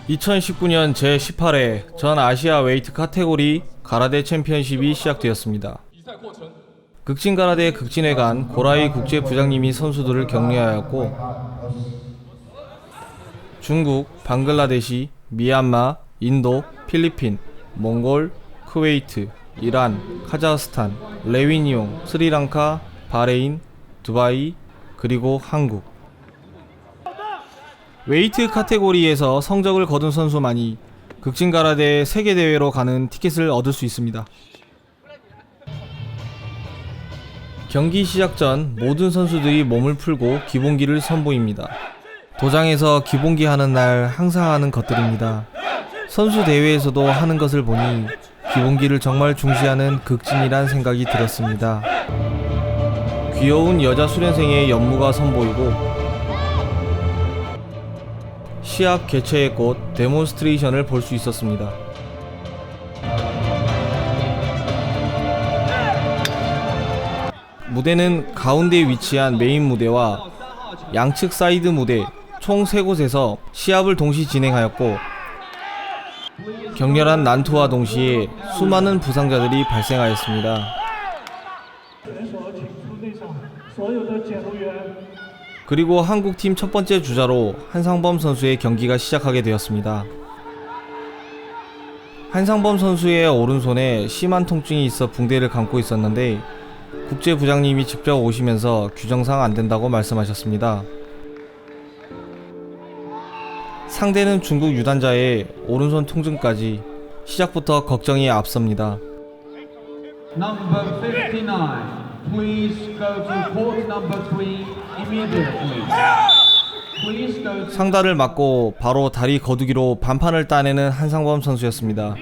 2019년 제18회 전 아시아 웨이트 카테고리 가라데 챔피언십이 시작되었습니다. 극진 가라데 극진회관 고라이 국제부장님이 선수들을 격려하였고, 중국, 방글라데시, 미얀마, 인도, 필리핀, 몽골, 쿠웨이트, 이란, 카자흐스탄, 레위니옹, 스리랑카, 바레인, 두바이, 그리고 한국. 웨이트 카테고리에서 성적을 거둔 선수만이 극진 가라데 세계대회로 가는 티켓을 얻을 수 있습니다. 경기 시작 전 모든 선수들이 몸을 풀고 기본기를 선보입니다. 도장에서 기본기 하는 날 항상 하는 것들입니다. 선수 대회에서도 하는 것을 보니 기본기를 정말 중시하는 극진이란 생각이 들었습니다. 귀여운 여자 수련생의 연무가 선보이고, 시합 개최의 꽃 데몬스트레이션을 볼 수 있었습니다. 무대는 가운데 위치한 메인 무대와 양측 사이드 무대 총 3곳에서 시합을 동시 진행하였고, 격렬한 난투와 동시에 수많은 부상자들이 발생하였습니다. 그리고 한국팀 첫 번째 주자로 한상범 선수의 경기가 시작하게 되었습니다. 한상범 선수의 오른손에 심한 통증이 있어 붕대를 감고 있었는데, 국제부장님이 직접 오시면서 규정상 안된다고 말씀하셨습니다. 상대는 중국 유단자의 오른손 통증까지 시작부터 걱정이 앞섭니다. Number 59, please go to court number 3 immediately. Please go to... 상다를 맞고 바로 다리 거두기로 반판을 따내는 한상범 선수였습니다.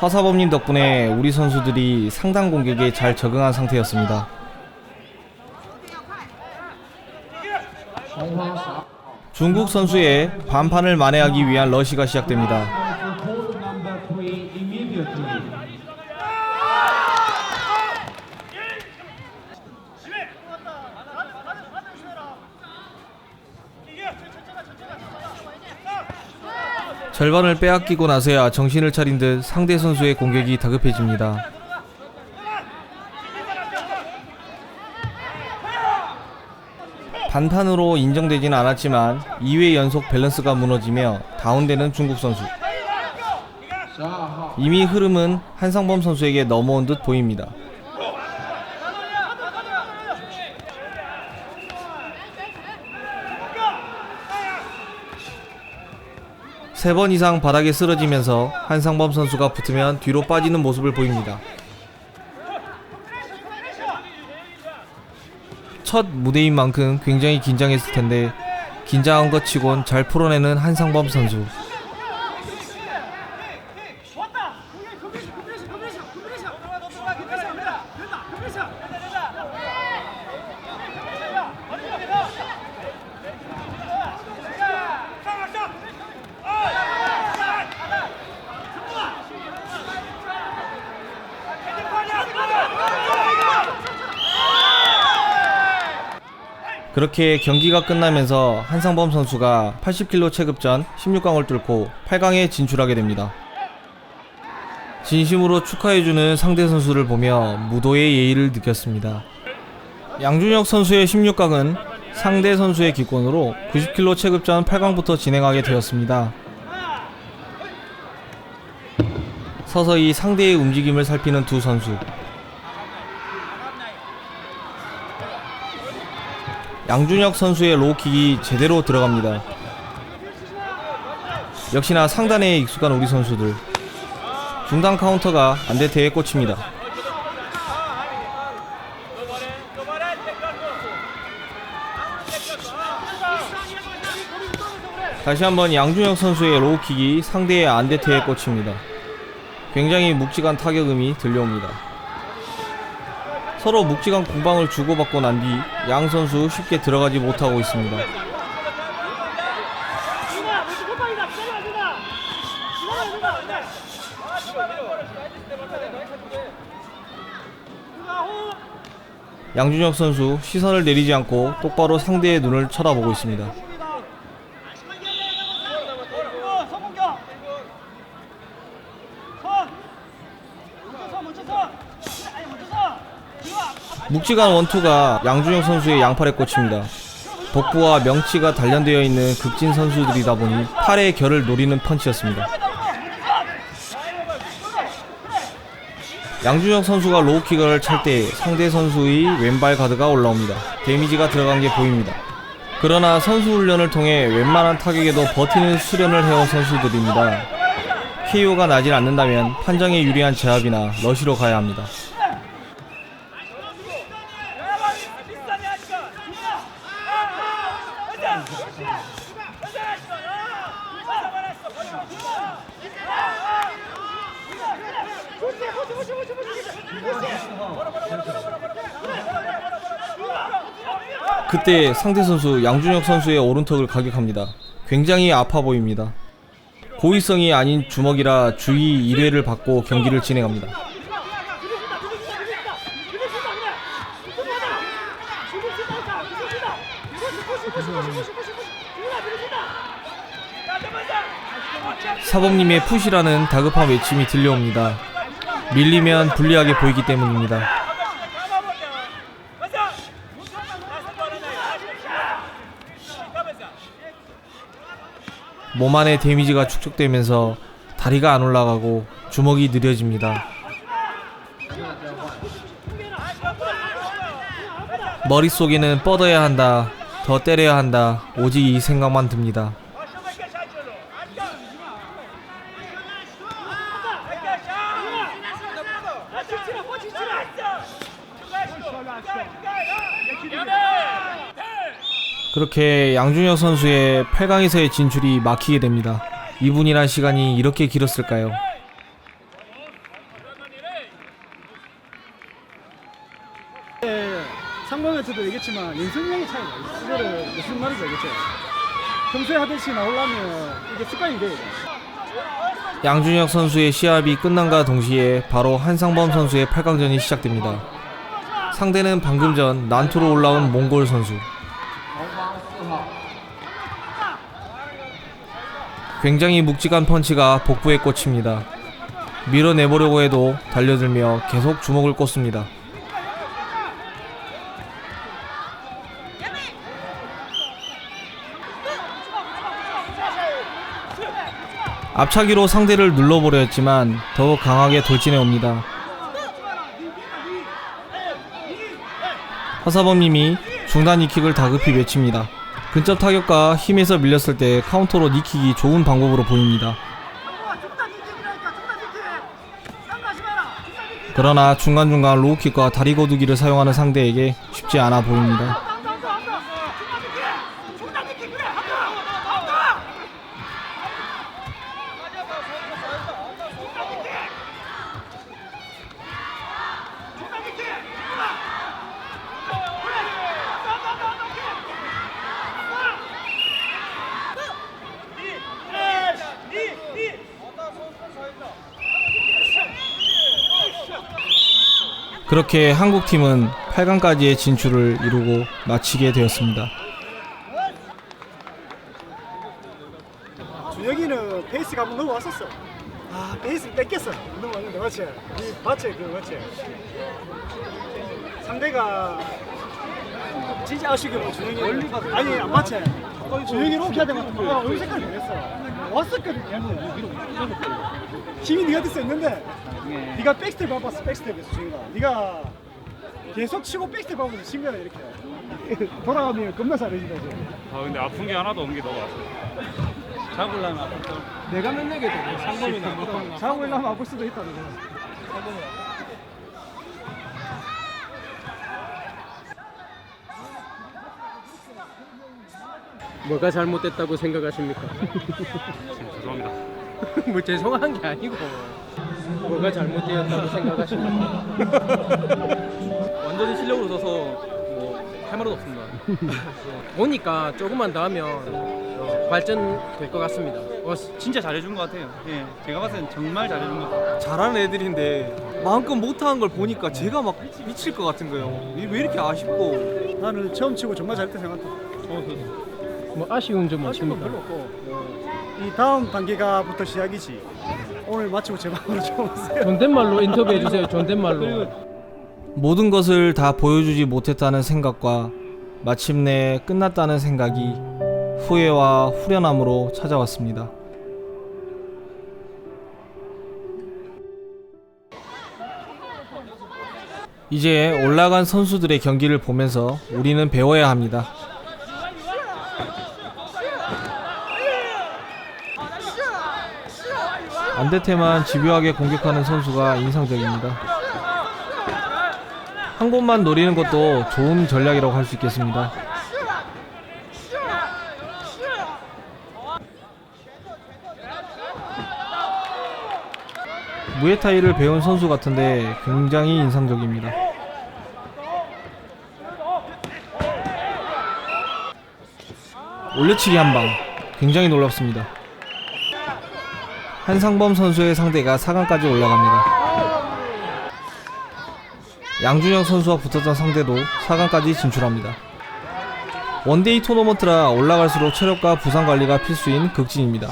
허사범님 덕분에 우리 선수들이 상단 공격에 잘 적응한 상태였습니다. 중국 선수의 반판을 만회하기 위한 러시가 시작됩니다. 절반을 빼앗기고 나서야 정신을 차린 듯 상대 선수의 공격이 다급해집니다. 반판으로 인정되지는 않았지만 2회 연속 밸런스가 무너지며 다운되는 중국 선수. 이미 흐름은 한상범 선수에게 넘어온 듯 보입니다. 세 번 이상 바닥에 쓰러지면서 한상범 선수가 붙으면 뒤로 빠지는 모습을 보입니다. 첫 무대인 만큼 굉장히 긴장했을 텐데 긴장한 것 치곤 잘 풀어내는 한상범 선수. 그렇게 경기가 끝나면서 한상범 선수가 80kg 체급전 16강을 뚫고 8강에 진출하게 됩니다. 진심으로 축하해주는 상대 선수를 보며 무도의 예의를 느꼈습니다. 양준혁 선수의 16강은 상대 선수의 기권으로 90kg 체급전 8강부터 진행하게 되었습니다. 서서히 상대의 움직임을 살피는 두 선수. 양준혁 선수의 로우킥이 제대로 들어갑니다. 역시나 상단에 익숙한 우리 선수들. 중단 카운터가 안대태에 꽂힙니다. 다시 한번 양준혁 선수의 로우킥이 상대의 안대태에 꽂힙니다. 굉장히 묵직한 타격음이 들려옵니다. 서로 묵직한 공방을 주고받고 난 뒤 양 선수 쉽게 들어가지 못하고 있습니다. 양준혁 선수 시선을 내리지 않고 똑바로 상대의 눈을 쳐다보고 있습니다. 묵직한 원투가 양준혁 선수의 양팔에 꽂힙니다. 복부와 명치가 단련되어 있는 극진 선수들이다 보니 팔의 결을 노리는 펀치였습니다. 양준혁 선수가 로우킥을 찰 때 상대 선수의 왼발 가드가 올라옵니다. 데미지가 들어간 게 보입니다. 그러나 선수 훈련을 통해 웬만한 타격에도 버티는 수련을 해온 선수들입니다. KO가 나질 않는다면 판정에 유리한 제압이나 러시로 가야 합니다. 그때 상대 선수 양준혁 선수의 오른턱을 가격합니다. 굉장히 아파 보입니다. 고의성이 아닌 주먹이라 주의 1회를 받고 경기를 진행합니다. 사범님의 푸시라는 다급한 외침이 들려옵니다. 밀리면 불리하게 보이기 때문입니다. 몸 안에 데미지가 축적되면서 다리가 안 올라가고 주먹이 느려집니다. 머릿속에는 뻗어야 한다, 더 때려야 한다, 오직 이 생각만 듭니다. 그렇게 양준혁 선수의 8강에서의 진출이 막히게 됩니다. 2분이란 시간이 이렇게 길었을까요? 상범에서도 얘기했지만 연습량의 차이가 있어요. 이거를 무슨 말인지 알겠죠? 평소에 하듯이 나오려면 이게 습관이 돼야 돼요. 양준혁 선수의 시합이 끝남과 동시에 바로 한상범 선수의 8강전이 시작됩니다. 상대는 방금 전 난투로 올라온 몽골 선수. 굉장히 묵직한 펀치가 복부에 꽂힙니다. 밀어내보려고 해도 달려들며 계속 주먹을 꽂습니다. 앞차기로 상대를 눌러보려 했지만 더욱 강하게 돌진해 옵니다. 하사범님이 중단 니킥을 다급히 외칩니다. 근접 타격과 힘에서 밀렸을 때 카운터로 니킥이 좋은 방법으로 보입니다. 그러나 중간중간 로우킥과 다리 거두기를 사용하는 상대에게 쉽지 않아 보입니다. 그렇게 한국팀은 8강까지의 진출을 이루고 마치게 되었습니다. 준혁이는 페이스가 한번 넘어왔었어. 아, 페이스 뺏겼어. 넘어왔는데 맞지? 이 맞지? 그 맞지? 상대가 진짜 아쉽게 뭐 준혁이 아니 안 맞지? 준혁이 로키 할 때마다 얼굴 색깔 변했어. 왔었거든. 힘이 네가 됐어 했는데 네가 백스텝 밟았어. 백스텝에서 준혁아. 네가 계속 치고 백스텝 밟으면서 친 거야 이렇게. 돌아가면 겁나 잘해진다 지금. 아 근데 아픈 게 하나도 없는 게 너무 아파. 잡으려면 아프다. 내가 맨날 게 상범이나 아프다. 잡으려면 아플 수도 있다. 내가. 뭐가 잘못됐다고 생각하십니까? 죄송합니다. 뭐 죄송한 게 아니고 뭐가 잘못되었다고 생각하십니까? 완전히 실력으로 져서 뭐 할 말은 없습니다. 오니까 조금만 더 하면 발전될 것 같습니다. 진짜 잘해준 것 같아요. 예, 제가 봤을 땐 정말 잘해준 것 같아요. 잘하는 애들인데 마음껏 못하는 걸 보니까 제가 막 미칠 것 같은 거예요. 왜 이렇게 아쉽고. 나는 처음 치고 정말 잘했다 생각해. 뭐 아쉬운 점은 없습니까? 별로 없고 이 다음 단계가부터 시작이지. 오늘 마치고 제 방으로 좀 오세요. 존댓말로 인터뷰해 주세요. 존댓말로. 모든 것을 다 보여주지 못했다는 생각과 마침내 끝났다는 생각이 후회와 후련함으로 찾아왔습니다. 이제 올라간 선수들의 경기를 보면서 우리는 배워야 합니다. 안데테만 집요하게 공격하는 선수가 인상적입니다. 한 곳만 노리는 것도 좋은 전략이라고 할 수 있겠습니다. 무에타이를 배운 선수 같은데 굉장히 인상적입니다. 올려치기 한방 굉장히 놀랍습니다. 한상범 선수의 상대가 4강까지 올라갑니다. 양준혁 선수와 붙었던 상대도 4강까지 진출합니다. 원데이 토너먼트라 올라갈수록 체력과 부상 관리가 필수인 극진입니다.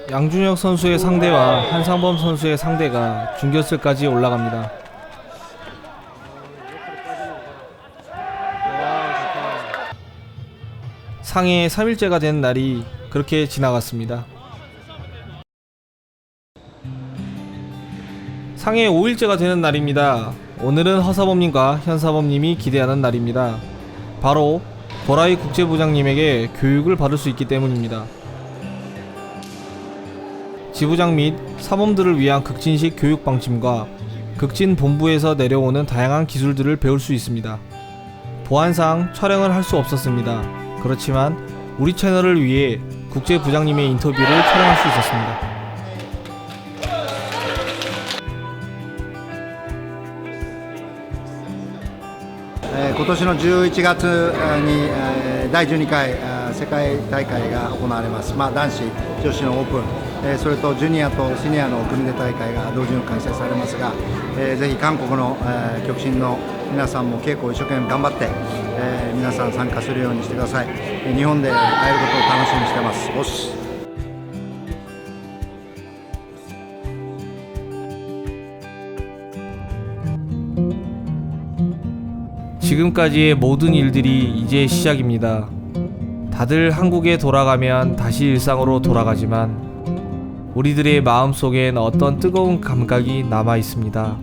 양준혁 선수의 상대와 한상범 선수의 상대가 준결승까지 올라갑니다. 상해 3일째가 된 날이 그렇게 지나갔습니다. 상해 5일째가 되는 날입니다. 오늘은 허사범님과 현사범님이 기대하는 날입니다. 바로 보라이 국제부장님에게 교육을 받을 수 있기 때문입니다. 지부장 및 사범들을 위한 극진식 교육 방침과 극진 본부에서 내려오는 다양한 기술들을 배울 수 있습니다. 보안상 촬영을 할 수 없었습니다. 그렇지만 우리 채널을 위해 국제부장님의 인터뷰를 촬영할 수 있었습니다. 今年の11月に第12回世界大会が行われます、男子、女子のオープン、それとジュニアとシニアの国で大会が同時に開催されますが、ぜひ韓国の極真の皆さんも稽古を一生懸命頑張って、皆さん参加するようにしてください。日本で会えることを楽しみにしてます。おっし。 지금까지의 모든 일들이 이제 시작입니다. 다들 한국에 돌아가면 다시 일상으로 돌아가지만 우리들의 마음속엔 어떤 뜨거운 감각이 남아 있습니다.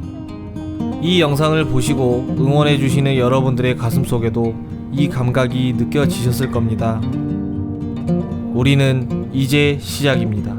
이 영상을 보시고 응원해주시는 여러분들의 가슴속에도 이 감각이 느껴지셨을 겁니다. 우리는 이제 시작입니다.